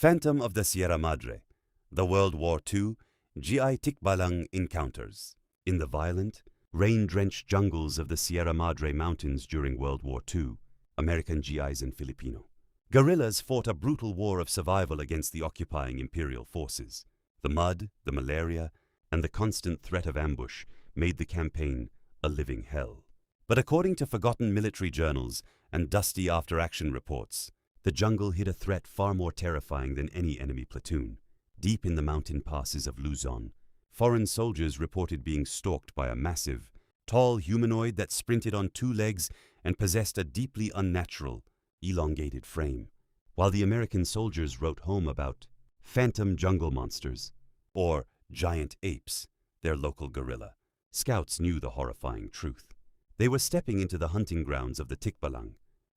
Phantom of the Sierra Madre, the World War II GI Tikbalang encounters. In the violent, rain-drenched jungles of the Sierra Madre Mountains during World War II, American GIs and Filipino guerrillas fought a brutal war of survival against the occupying imperial forces. The mud, the malaria, and the constant threat of ambush made the campaign a living hell. But according to forgotten military journals and dusty after-action reports, the jungle hid a threat far more terrifying than any enemy platoon. Deep in the mountain passes of Luzon, foreign soldiers reported being stalked by a massive, tall humanoid that sprinted on two legs and possessed a deeply unnatural, elongated frame, while the American soldiers wrote home about phantom jungle monsters, or giant apes, their local guerrilla. Scouts knew the horrifying truth. They were stepping into the hunting grounds of the Tikbalang.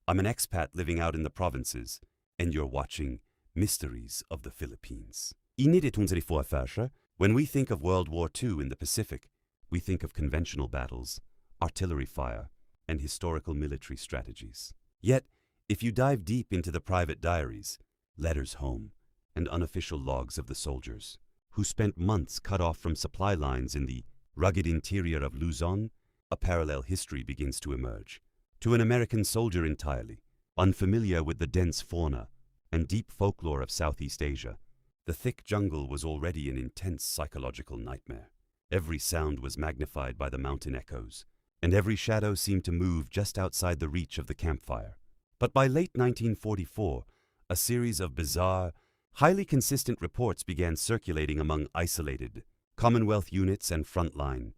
I'm an expat living out in the provinces, and you're watching Mysteries of the Philippines. When we think of World War II in the Pacific, we think of conventional battles, artillery fire, and historical military strategies. Yet, if you dive deep into the private diaries, letters home, and unofficial logs of the soldiers, who spent months cut off from supply lines in the rugged interior of Luzon, a parallel history begins to emerge. To an American soldier entirely, unfamiliar with the dense fauna and deep folklore of Southeast Asia, the thick jungle was already an intense psychological nightmare. Every sound was magnified by the mountain echoes, and every shadow seemed to move just outside the reach of the campfire. But by late 1944, a series of bizarre, highly consistent reports began circulating among isolated Commonwealth units and frontline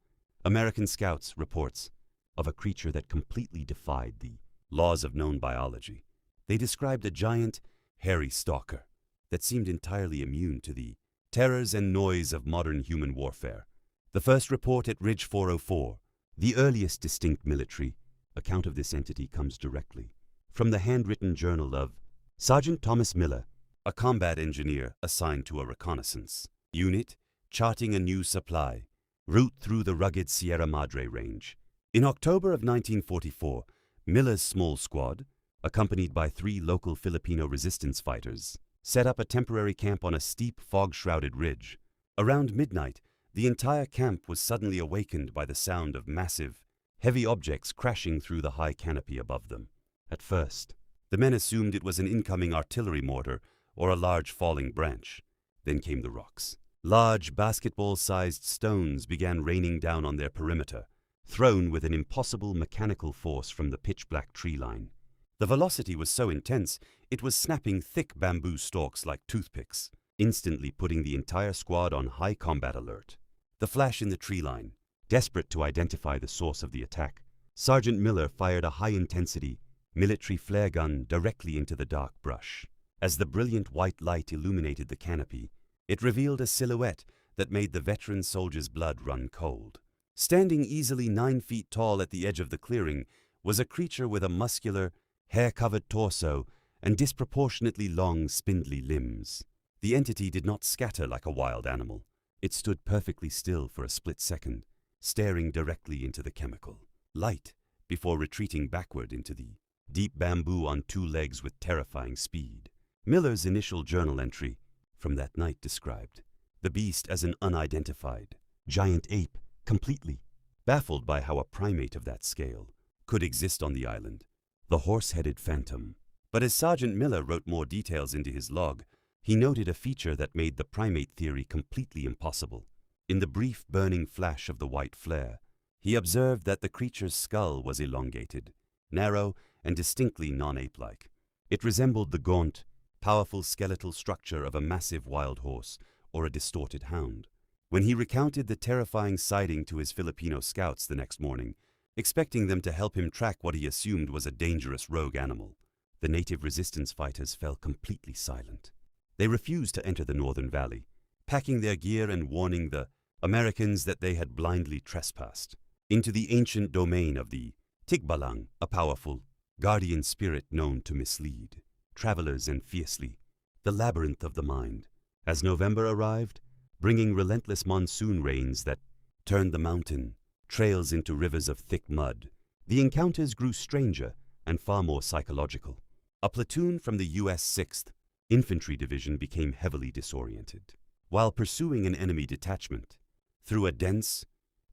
American scouts reports of a creature that completely defied the laws of known biology. They described a giant, hairy stalker that seemed entirely immune to the terrors and noise of modern human warfare. The first report at Ridge 404, the earliest distinct military account of this entity, comes directly from the handwritten journal of Sergeant Thomas Miller, a combat engineer assigned to a reconnaissance unit charting a new supply route through the rugged Sierra Madre range. In October of 1944, Miller's small squad, accompanied by 3 local Filipino resistance fighters, set up a temporary camp on a steep, fog-shrouded ridge. Around midnight, the entire camp was suddenly awakened by the sound of massive, heavy objects crashing through the high canopy above them. At first, the men assumed it was an incoming artillery mortar or a large falling branch. Then came the rocks. Large, basketball-sized stones began raining down on their perimeter, thrown with an impossible mechanical force from the pitch-black tree line. The velocity was so intense, it was snapping thick bamboo stalks like toothpicks, instantly putting the entire squad on high combat alert. The flash in the tree line, desperate to identify the source of the attack, Sergeant Miller fired a high-intensity military flare gun directly into the dark brush. As the brilliant white light illuminated the canopy, it revealed a silhouette that made the veteran soldier's blood run cold. Standing easily 9 feet tall at the edge of the clearing was a creature with a muscular, hair-covered torso and disproportionately long, spindly limbs. The entity did not scatter like a wild animal. It stood perfectly still for a split second, staring directly into the chemical light before retreating backward into the deep bamboo on 2 legs with terrifying speed. Miller's initial journal entry from that night described the beast as an unidentified giant ape, completely baffled by how a primate of that scale could exist on the island, the horse-headed phantom. But as Sergeant Miller wrote more details into his log, he noted a feature that made the primate theory completely impossible. In the brief burning flash of the white flare, he observed that the creature's skull was elongated, narrow, and distinctly non-ape-like. It resembled the gaunt, powerful skeletal structure of a massive wild horse or a distorted hound. When he recounted the terrifying sighting to his Filipino scouts the next morning, expecting them to help him track what he assumed was a dangerous rogue animal, the native resistance fighters fell completely silent. They refused to enter the northern valley, packing their gear and warning the Americans that they had blindly trespassed into the ancient domain of the Tikbalang, a powerful, guardian spirit known to mislead travelers and fiercely, the labyrinth of the mind. As November arrived, bringing relentless monsoon rains that turned the mountain trails into rivers of thick mud, the encounters grew stranger and far more psychological. A platoon from the U.S. 6th infantry division became heavily disoriented. While pursuing an enemy detachment through a dense,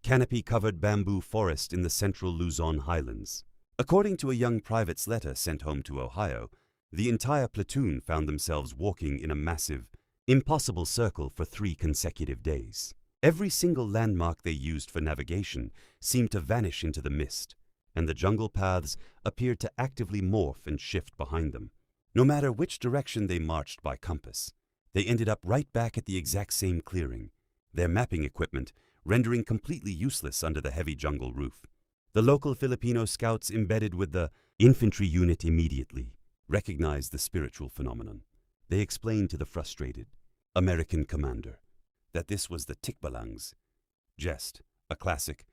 canopy-covered bamboo forest in the central Luzon highlands. According to a young private's letter sent home to Ohio, the entire platoon found themselves walking in a massive, impossible circle for 3 consecutive days. Every single landmark they used for navigation seemed to vanish into the mist, and the jungle paths appeared to actively morph and shift behind them. No matter which direction they marched by compass, they ended up right back at the exact same clearing, their mapping equipment rendering completely useless under the heavy jungle roof. The local Filipino scouts embedded with the infantry unit immediately recognized the spiritual phenomenon. They explained to the frustrated American commander that this was the Tikbalang's jest, a classic,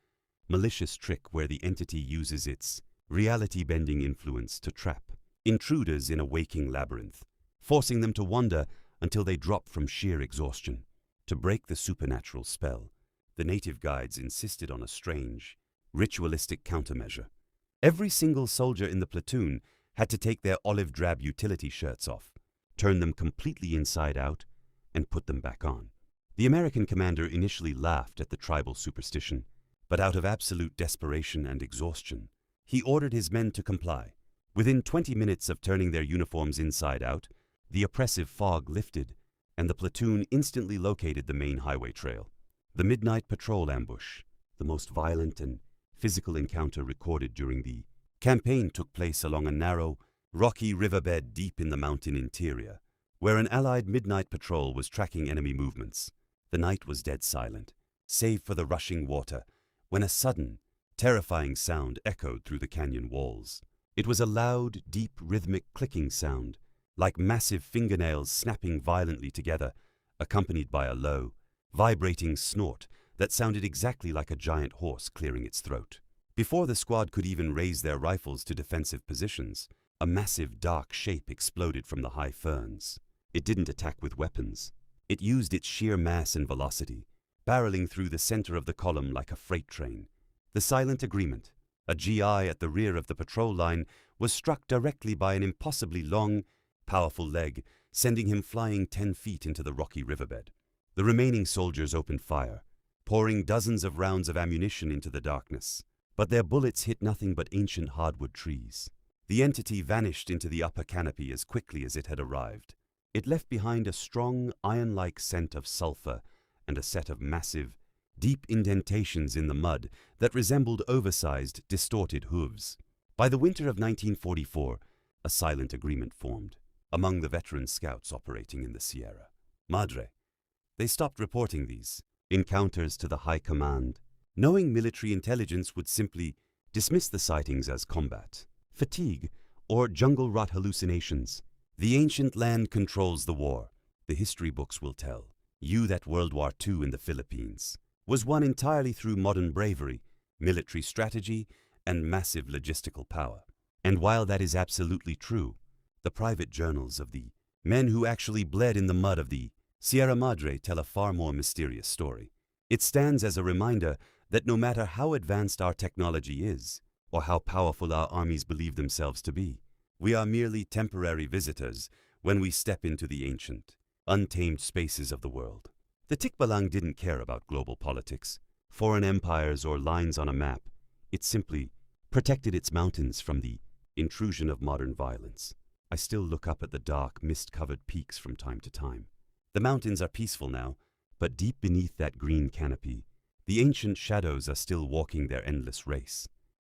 malicious trick where the entity uses its reality-bending influence to trap intruders in a waking labyrinth, forcing them to wander until they drop from sheer exhaustion. To break the supernatural spell, the native guides insisted on a strange, ritualistic countermeasure. Every single soldier in the platoon had to take their olive drab utility shirts off, turn them completely inside out, and put them back on. The American commander initially laughed at the tribal superstition, but out of absolute desperation and exhaustion, he ordered his men to comply. Within 20 minutes of turning their uniforms inside out, the oppressive fog lifted, and the platoon instantly located the main highway trail. The midnight patrol ambush, the most violent and physical encounter recorded during the campaign, took place along a narrow, rocky riverbed deep in the mountain interior, where an Allied midnight patrol was tracking enemy movements. The night was dead silent, save for the rushing water, when a sudden, terrifying sound echoed through the canyon walls. It was a loud, deep, rhythmic clicking sound, like massive fingernails snapping violently together, accompanied by a low, vibrating snort that sounded exactly like a giant horse clearing its throat. Before the squad could even raise their rifles to defensive positions, a massive dark shape exploded from the high ferns. It didn't attack with weapons. It used its sheer mass and velocity, barreling through the center of the column like a freight train. The silent agreement, a GI at the rear of the patrol line, was struck directly by an impossibly long, powerful leg, sending him flying 10 feet into the rocky riverbed. The remaining soldiers opened fire, pouring dozens of rounds of ammunition into the darkness, but their bullets hit nothing but ancient hardwood trees. The entity vanished into the upper canopy as quickly as it had arrived. It left behind a strong, iron-like scent of sulfur and a set of massive, deep indentations in the mud that resembled oversized, distorted hooves. By the winter of 1944, a silent agreement formed among the veteran scouts operating in the Sierra Madre. They stopped reporting these encounters to the high command, knowing military intelligence would simply dismiss the sightings as combat, fatigue, or jungle rot hallucinations. The ancient land controls the war, the history books will tell you that World War II in the Philippines was won entirely through modern bravery, military strategy, and massive logistical power. And while that is absolutely true, the private journals of the men who actually bled in the mud of the Sierra Madre tell a far more mysterious story. It stands as a reminder that no matter how advanced our technology is, or how powerful our armies believe themselves to be, we are merely temporary visitors when we step into the ancient, untamed spaces of the world. The Tikbalang didn't care about global politics, foreign empires, or lines on a map. It simply protected its mountains from the intrusion of modern violence. I still look up at the dark, mist-covered peaks from time to time. The mountains are peaceful now, but deep beneath that green canopy, the ancient shadows are still walking their endless race.